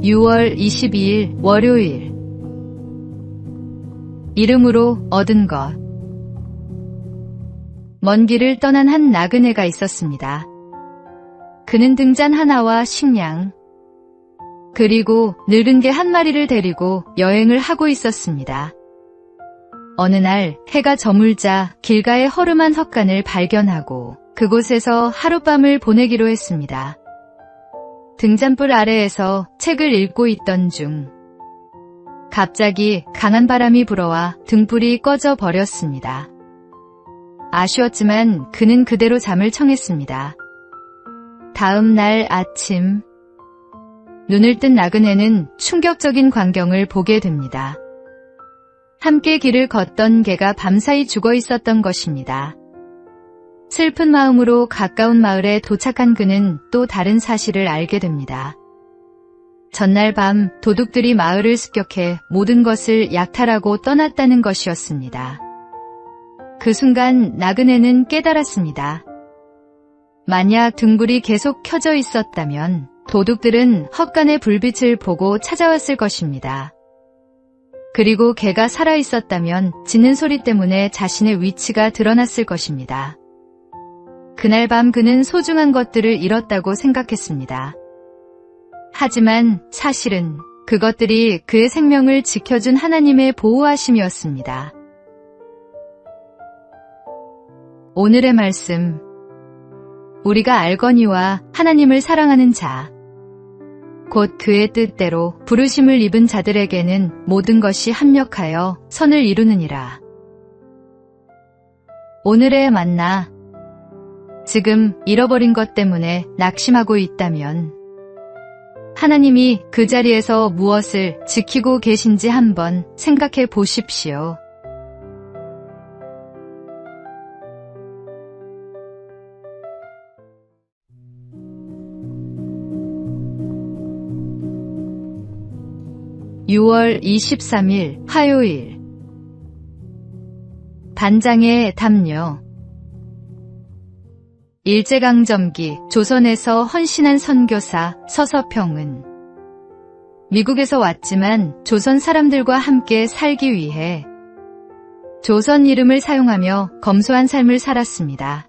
6월 22일 월요일. 이름으로 얻은 것. 먼 길을 떠난 한 나그네가 있었습니다. 그는 등잔 하나와 식량, 그리고 늙은 개 한 마리를 데리고 여행을 하고 있었습니다. 어느 날 해가 저물자 길가의 허름한 헛간을 발견하고 그곳에서 하룻밤을 보내기로 했습니다. 등잔불 아래에서 책을 읽고 있던 중 갑자기 강한 바람이 불어와 등불이 꺼져 버렸습니다. 아쉬웠지만 그는 그대로 잠을 청했습니다. 다음 날 아침, 눈을 뜬 나그네는 충격적인 광경을 보게 됩니다. 함께 길을 걷던 개가 밤사이 죽어 있었던 것입니다. 슬픈 마음으로 가까운 마을에 도착한 그는 또 다른 사실을 알게 됩니다. 전날 밤 도둑들이 마을을 습격해 모든 것을 약탈하고 떠났다는 것이었습니다. 그 순간 나그네는 깨달았습니다. 만약 등불이 계속 켜져 있었다면 도둑들은 헛간의 불빛을 보고 찾아왔을 것입니다. 그리고 개가 살아있었다면 짖는 소리 때문에 자신의 위치가 드러났을 것입니다. 그날 밤 그는 소중한 것들을 잃었다고 생각했습니다. 하지만 사실은 그것들이 그의 생명을 지켜준 하나님의 보호하심이었습니다. 오늘의 말씀. 우리가 알거니와 하나님을 사랑하는 자, 곧 그의 뜻대로 부르심을 입은 자들에게는 모든 것이 합력하여 선을 이루느니라. 오늘의 만나. 지금 잃어버린 것 때문에 낙심하고 있다면 하나님이 그 자리에서 무엇을 지키고 계신지 한번 생각해 보십시오. (6월 23일) 화요일. 반장의 담요. 일제강점기 조선에서 헌신한 선교사 서서평은 미국에서 왔지만 조선 사람들과 함께 살기 위해 조선 이름을 사용하며 검소한 삶을 살았습니다.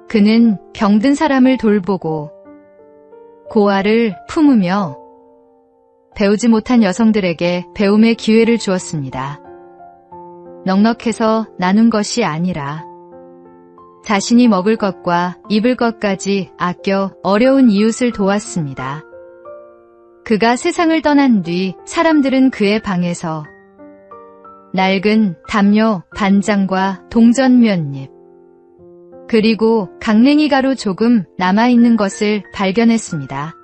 그는 병든 사람을 돌보고 고아를 품으며 배우지 못한 여성들에게 배움의 기회를 주었습니다. 넉넉해서 나눈 것이 아니라 자신이 먹을 것과 입을 것까지 아껴 어려운 이웃을 도왔습니다. 그가 세상을 떠난 뒤 사람들은 그의 방에서 낡은 담요, 반장과 동전 몇 입, 그리고 강냉이 가루 조금 남아있는 것을 발견했습니다.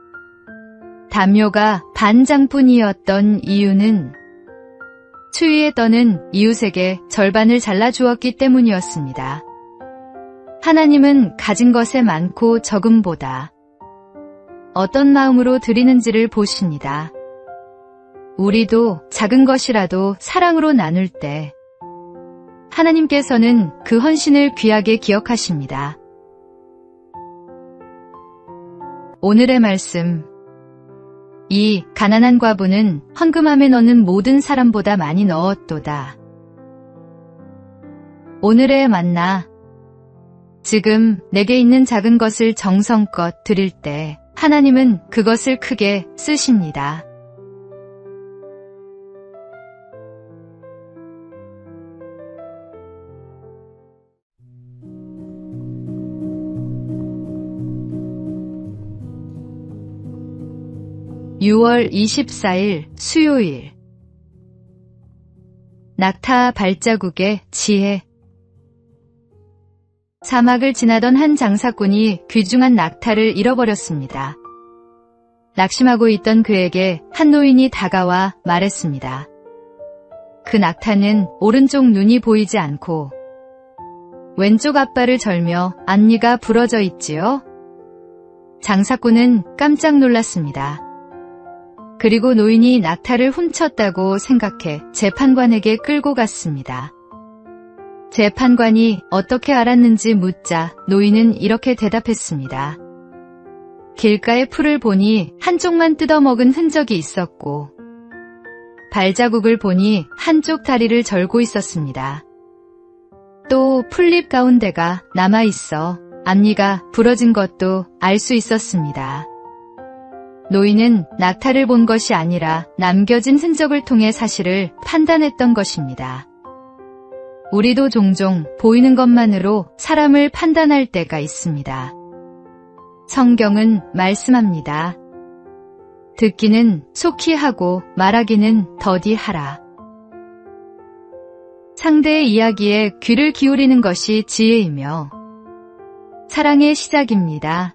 담요가 반장뿐이었던 이유는 추위에 떠는 이웃에게 절반을 잘라주었기 때문이었습니다. 하나님은 가진 것의 많고 적음보다 어떤 마음으로 드리는지를 보십니다. 우리도 작은 것이라도 사랑으로 나눌 때 하나님께서는 그 헌신을 귀하게 기억하십니다. 오늘의 말씀. 이 가난한 과부는 헌금함에 넣는 모든 사람보다 많이 넣었도다. 오늘의 만나. 지금 내게 있는 작은 것을 정성껏 드릴 때 하나님은 그것을 크게 쓰십니다. (6월 24일) 수요일. 낙타 발자국의 지혜. 사막을 지나던 한 장사꾼이 귀중한 낙타를 잃어버렸습니다. 낙심하고 있던 그에게 한 노인이 다가와 말했습니다. 그 낙타는 오른쪽 눈이 보이지 않고 왼쪽 앞발을 절며 앞니가 부러져 있지요? 장사꾼은 깜짝 놀랐습니다. 그리고 노인이 낙타를 훔쳤다고 생각해 재판관에게 끌고 갔습니다. 재판관이 어떻게 알았는지 묻자 노인은 이렇게 대답했습니다. 길가의 풀을 보니 한쪽만 뜯어먹은 흔적이 있었고 발자국을 보니 한쪽 다리를 절고 있었습니다. 또 풀잎 가운데가 남아있어 앞니가 부러진 것도 알 수 있었습니다. 노인은 낙타를 본 것이 아니라 남겨진 흔적을 통해 사실을 판단했던 것입니다. 우리도 종종 보이는 것만으로 사람을 판단할 때가 있습니다. 성경은 말씀합니다. 듣기는 속히 하고 말하기는 더디 하라. 상대의 이야기에 귀를 기울이는 것이 지혜이며 사랑의 시작입니다.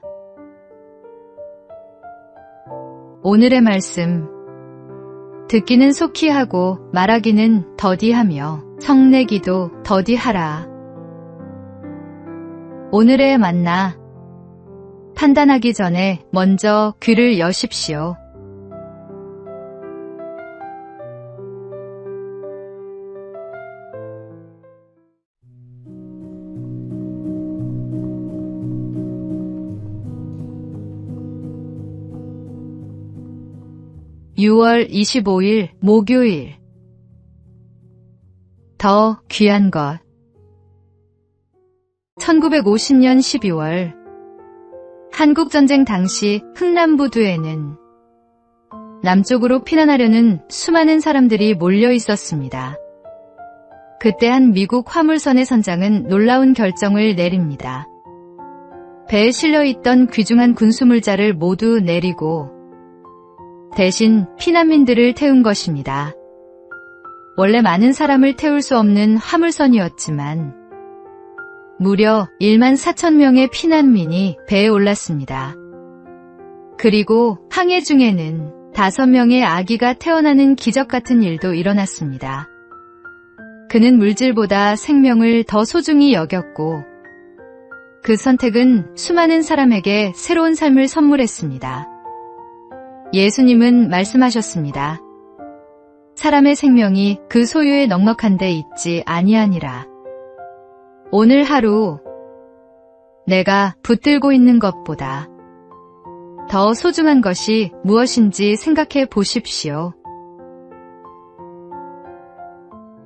오늘의 말씀. 듣기는 속히 하고 말하기는 더디하며 성내기도 더디하라. 오늘의 만나. 판단하기 전에 먼저 귀를 여십시오. (6월 25일) 목요일. 더 귀한 것. 1950년 12월 한국전쟁 당시 흥남부두에는 남쪽으로 피난하려는 수많은 사람들이 몰려 있었습니다. 그때 한 미국 화물선의 선장은 놀라운 결정을 내립니다. 배에 실려있던 귀중한 군수물자를 모두 내리고 대신 피난민들을 태운 것입니다. 원래 많은 사람을 태울 수 없는 화물선이었지만 무려 1만 4천 명의 피난민이 배에 올랐습니다. 그리고 항해 중에는 5명의 아기가 태어나는 기적 같은 일도 일어났습니다. 그는 물질보다 생명을 더 소중히 여겼고 그 선택은 수많은 사람에게 새로운 삶을 선물했습니다. 예수님은 말씀하셨습니다. 사람의 생명이 그 소유에 넉넉한 데 있지 아니하니라. 오늘 하루 내가 붙들고 있는 것보다 더 소중한 것이 무엇인지 생각해 보십시오.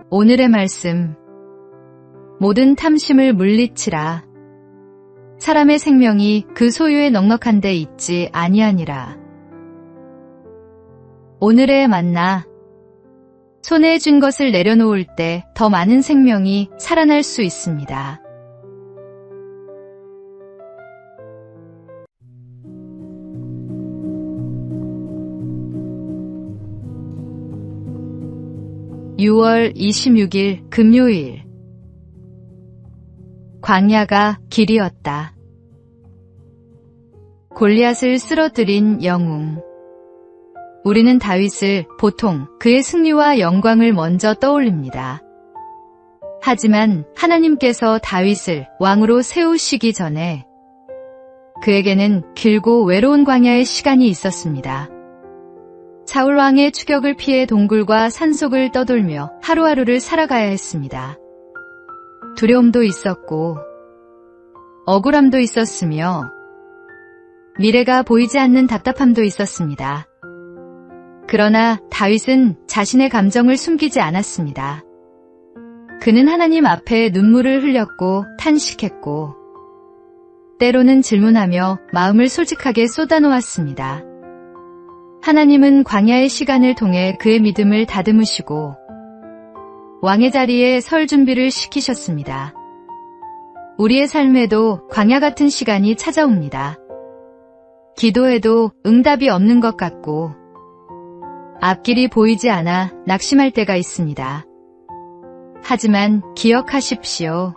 오늘의 말씀. 모든 탐심을 물리치라. 사람의 생명이 그 소유에 넉넉한 데 있지 아니하니라. 오늘의 만나. 손에 쥔 것을 내려놓을 때 더 많은 생명이 살아날 수 있습니다. (6월 26일) 금요일. 광야가 길이었다. 골리앗을 쓰러뜨린 영웅. 우리는 다윗을 보통 그의 승리와 영광을 먼저 떠올립니다. 하지만 하나님께서 다윗을 왕으로 세우시기 전에 그에게는 길고 외로운 광야의 시간이 있었습니다. 사울 왕의 추격을 피해 동굴과 산속을 떠돌며 하루하루를 살아가야 했습니다. 두려움도 있었고 억울함도 있었으며 미래가 보이지 않는 답답함도 있었습니다. 그러나 다윗은 자신의 감정을 숨기지 않았습니다. 그는 하나님 앞에 눈물을 흘렸고 탄식했고 때로는 질문하며 마음을 솔직하게 쏟아놓았습니다. 하나님은 광야의 시간을 통해 그의 믿음을 다듬으시고 왕의 자리에 설 준비를 시키셨습니다. 우리의 삶에도 광야 같은 시간이 찾아옵니다. 기도해도 응답이 없는 것 같고 앞길이 보이지 않아 낙심할 때가 있습니다. 하지만 기억하십시오.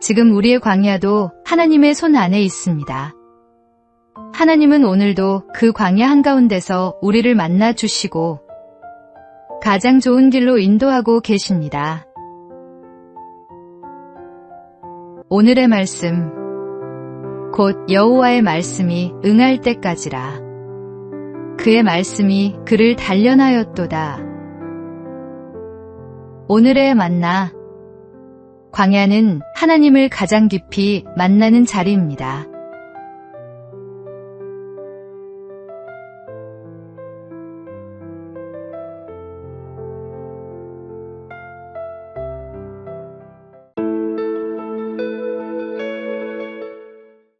지금 우리의 광야도 하나님의 손 안에 있습니다. 하나님은 오늘도 그 광야 한가운데서 우리를 만나 주시고 가장 좋은 길로 인도하고 계십니다. 오늘의 말씀. 곧 여호와의 말씀이 응할 때까지라. 그의 말씀이 그를 단련하였도다. 오늘의 만나. 광야는 하나님을 가장 깊이 만나는 자리입니다.